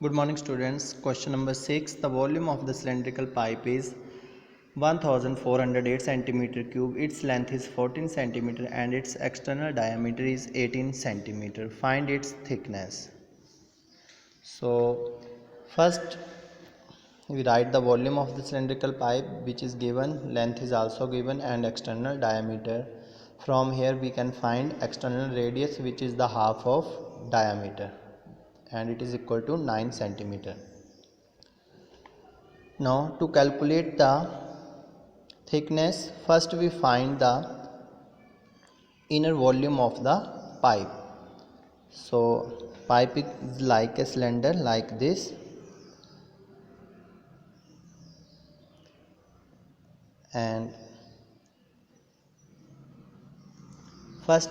Good morning students. Question number 6. The volume of the cylindrical pipe is 1408 centimeter cube. Its length is 14 centimeter and its external diameter is 18 centimeter. Find its thickness. So first we write the volume of the cylindrical pipe, which is given, length is also given, and external diameter. From here we can find external radius, which is the half of diameter, and it is equal to 9 centimeter. Now to calculate the thickness, first we find the inner volume of the pipe. So pipe is like a cylinder like this, and first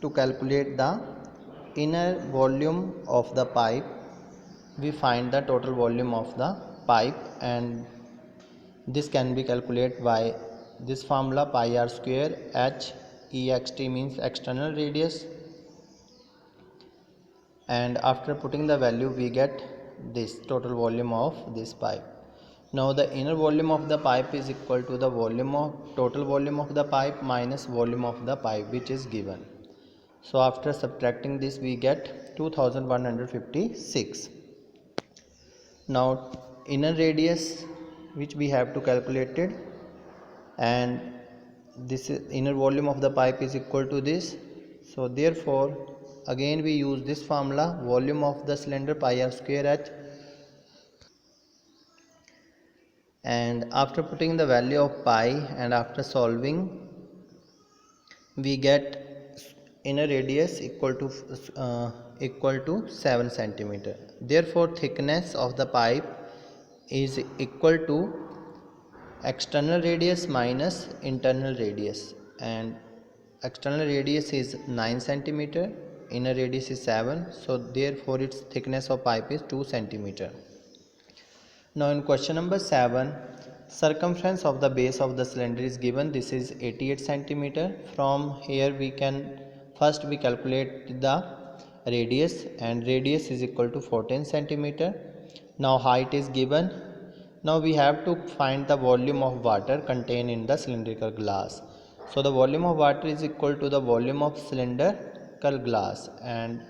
to calculate the inner volume of the pipe, we find the total volume of the pipe, and this can be calculated by this formula pi r square. H ext means external radius, and after putting the value we get this total volume of this pipe. Now the inner volume of the pipe is equal to the total volume of the pipe minus volume of the pipe, which is given. So after subtracting this we get 2156. Now inner radius, which we have to calculate it, and this inner volume of the pipe is equal to this. So therefore again we use this formula, volume of the cylinder pi r square h, and after putting the value of pi and after solving we get inner radius equal to 7 centimeter. Therefore thickness of the pipe is equal to external radius minus internal radius, and external radius is 9 centimeter, inner radius is 7, so therefore its thickness of pipe is 2 centimeter. Now in question number 7, circumference of the base of the cylinder is given. This is 88 centimeter. From here we can first we calculate the radius, and radius is equal to 14 centimeter. Now height is given. Now we have to find the volume of water contained in the cylindrical glass. So the volume of water is equal to the volume of cylindrical glass, and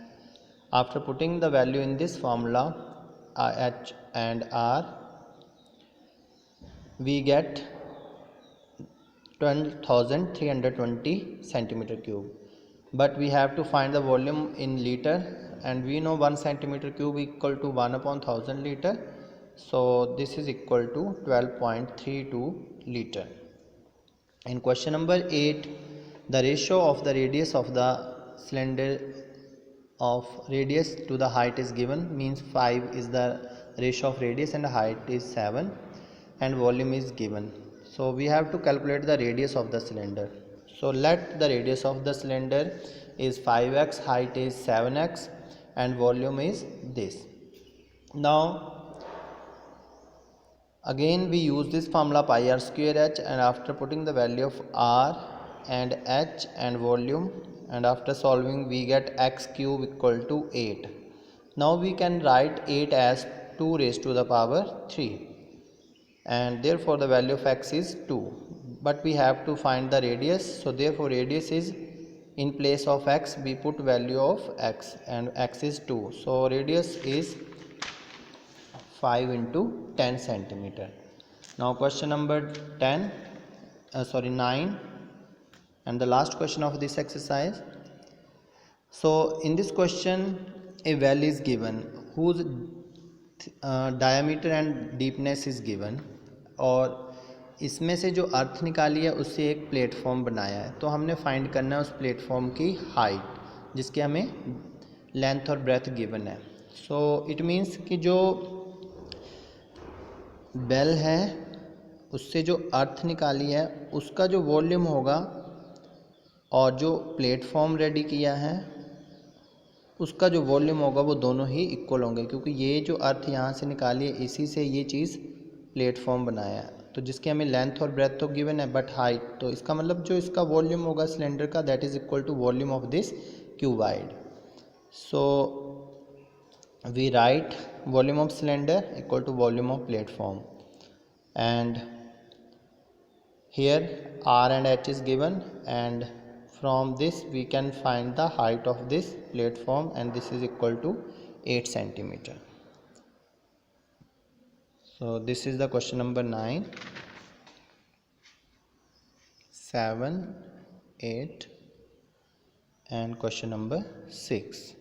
after putting the value in this formula H and R, we get 12,320 centimeter cube. But we have to find the volume in liter, and we know 1 centimeter cube equal to 1 upon 1000 liter. So this is equal to 12.32 liter. In question number 8, the ratio of the radius of the cylinder of radius to the height is given, means 5 is the ratio of radius and height is 7, and volume is given. So we have to calculate the radius of the cylinder. So let the radius of the cylinder is 5x, height is 7x, and volume is this. Now again we use this formula pi r square h, and after putting the value of r and h and volume, and after solving we get x cube equal to 8. Now we can write 8 as 2 raised to the power 3, and therefore the value of x is 2, but we have to find the radius. So therefore radius is, in place of x we put value of x, and x is 2, so radius is 5 into 10 centimeter. Now question number 9, and the last question of this exercise. So in this question a well is given whose diameter and deepness is given, और इसमें से जो अर्थ निकाली है उससे एक platform बनाया है, तो हमने फाइंड करना है उस प्लेटफॉर्म की हाइट, जिसके हमें लेंथ और ब्रेथ गिवन है. सो इट मीन्स कि जो बेल है उससे जो अर्थ निकाली है उसका जो वॉल्यूम होगा और जो प्लेटफॉर्म रेडी किया है उसका जो वॉल्यूम होगा वो दोनों ही इक्वल होंगे, क्योंकि ये जो अर्थ यहाँ से निकाली है इसी से ये चीज़ प्लेटफॉर्म बनाया है, तो जिसके हमें लेंथ और ब्रेथ तो गिवन है बट हाइट, तो इसका मतलब जो इसका वॉल्यूम होगा सिलेंडर का that is equal to volume of this cuboid. So we write volume of cylinder equal to volume of platform, and here R and H is given, and from this we can find the height of this platform, and this is equal to 8 centimeter. So this is the question number 9, 7, 8 and question number 6.